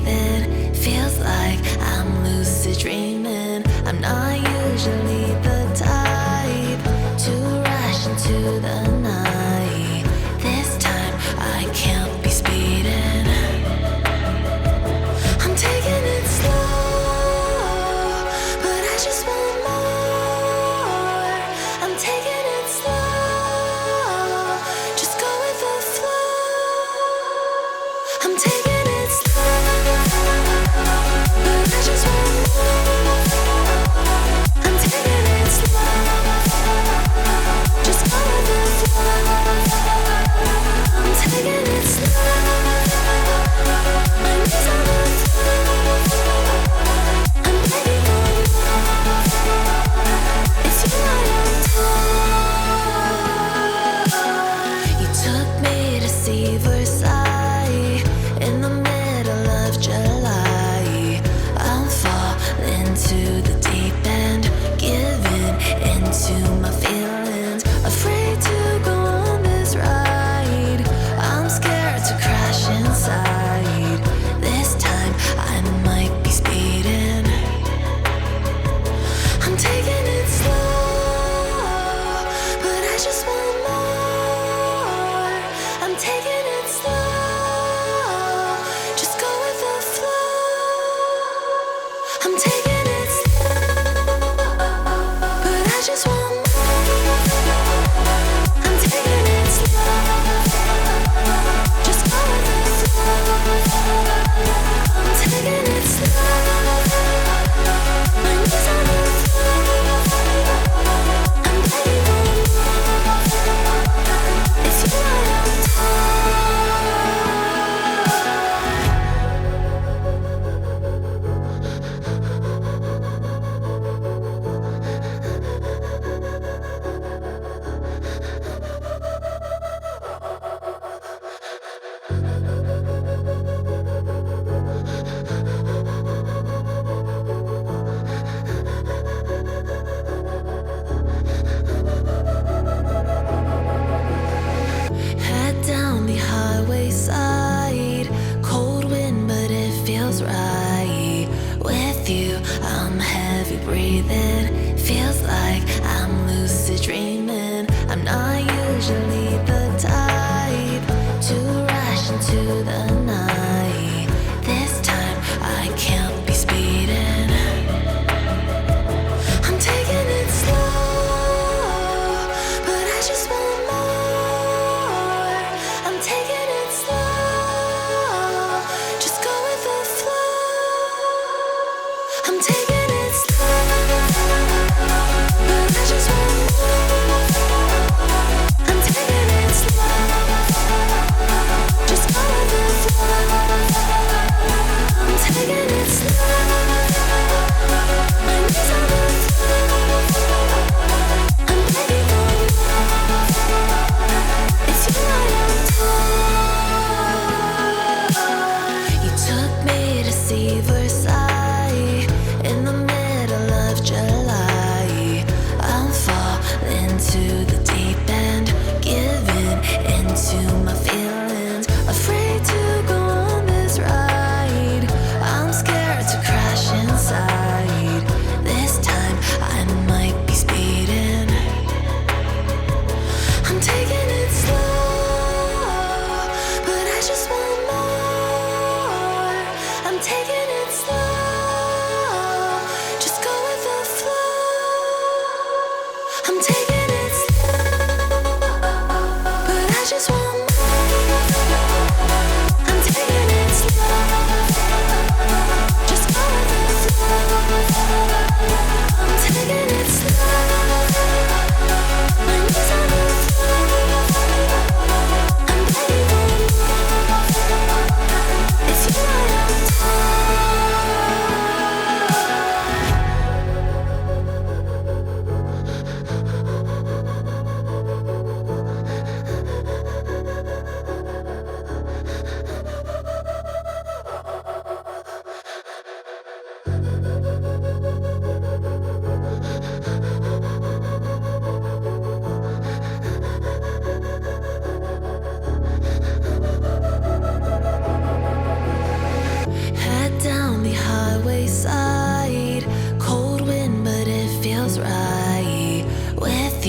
breathing. Feels like I'm lucid dreaming. I'm not usually the type to rush into the night. This time I can't be speeding. I'm taking it slow, but I just want more. I'm taking it slow, just go with the flow. I'm taking it slow, but I just want more. I'm taking it slow, just go with the flow. I'm taking it slow, my knees on the floor. I'm begging for more. It's you I adore. You took me to see Versailles in the middle of July. I'm falling to the deep end, giving into my feelings, afraid to go on this ride. I'm scared to crash inside. This time I might be speeding. I'm taking it slow, but I just want more. I'm taking it slow, just go with the flow. I'm taking it slow, but I just want more. I'm taking it slow, just go with the flow. I'm taking it slow, my knees on the floor. I'm begging for more. It's you I head down the highway side. Cold wind, but it feels right. With you, I'm heavy breathing. Feels like I'm lucid dreaming. I'm not usually the type to rush into the night. This time I can't be speeding. I'm taking it slow, but I just want more. I'm taking it slow, just go with the flow. I'm taking it slow, but I just want more. I'm taking it slow, just go with the flow. I'm taking it slow, my knees on the floor. I'm begging for more. It's you I adore. You took me to see Versailles in the middle of July. I'm falling to the deep end, giving into my feelings, afraid to go on this ride. I'm scared to crash inside. This time I might be speeding. I'm taking it slow, but I just want more. I'm taking it slow, just go with the flow. I'm taking it slow, but I just want more. I'm taking it slow, just go with the flow. I'm taking it slow, my knees on the floor. I'm begging for more. It's you I adore.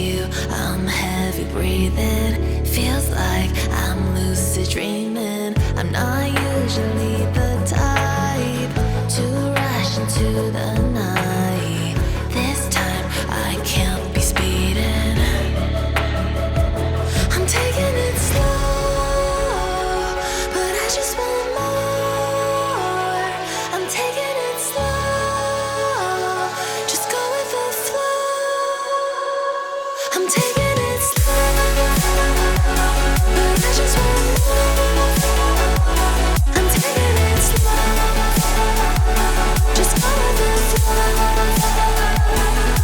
you, I'm heavy breathing. Feels like I'm lucid dreaming. I'm not usually the type to rush into the night. This time I can't be speeding. I'm taking it slow, but I just want more. I'm taking it slow, just go with the flow. I'm taking it slow, but I just want more. I'm taking it slow, just go with the flow.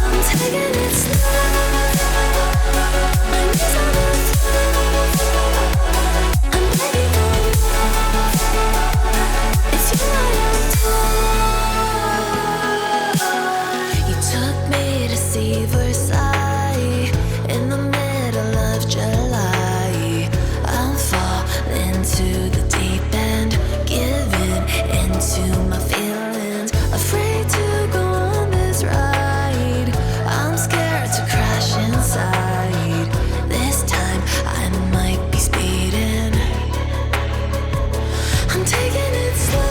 I'm taking it slow, my knees on the floor. I'm begging for more. It's you I adore. You took me to see Versailles in the middle of July. I'm falling to the deep end, giving into my feelings. Afraid to go on this ride. I'm scared to crash inside. This time I might be speeding. I'm taking it slow,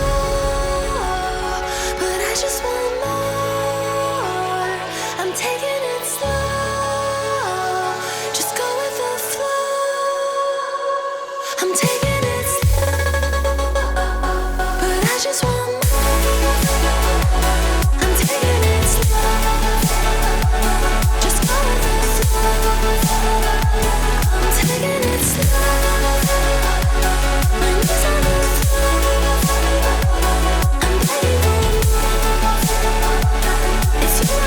but I just want more. I'm taking it slow, just go with the flow. I'm taking it slow, but I just want more. I'm taking it slow, just go with the flow. I'm taking it slow, my knees on the floor. I'm begging for more. It's you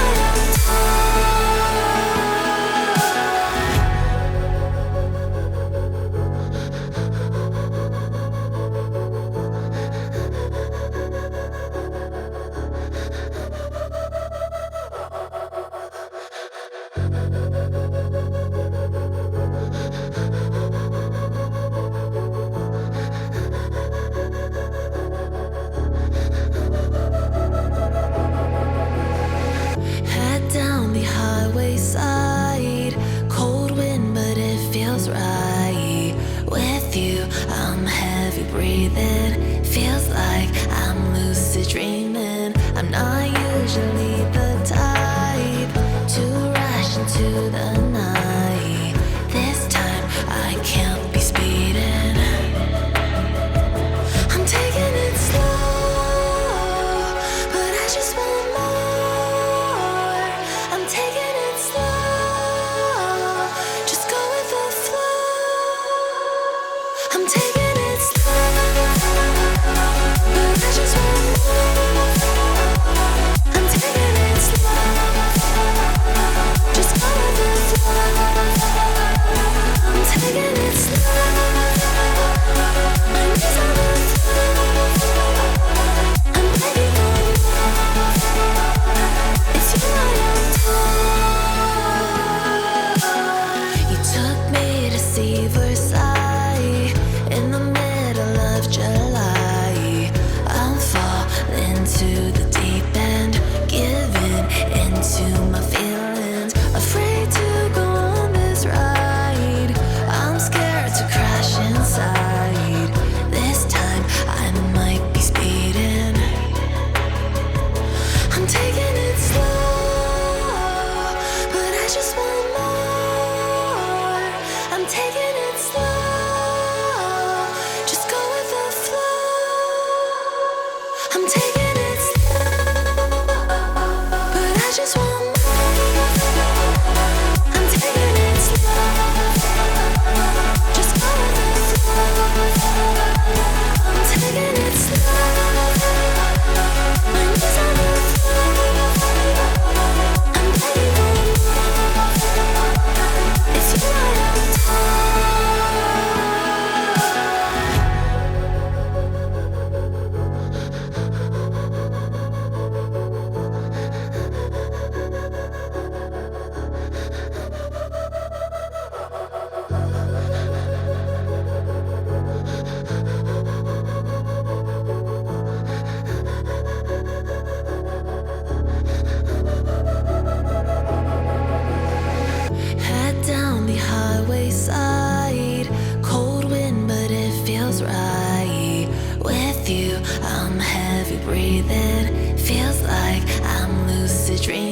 I head down the highway side. Cold wind, but it feels right. With you, I'm heavy breathing. Feels like I'm lucid dreaming. I'm not usually the type to rush into the night. This time I can't be speeding. I'm taking it slow, but I just want more. I'm taking it slow, just go with the flow. I'm taking it slow, but I just want more. I'm taking it slow, just go with the flow. breathing. Feels like I'm lucid dreaming.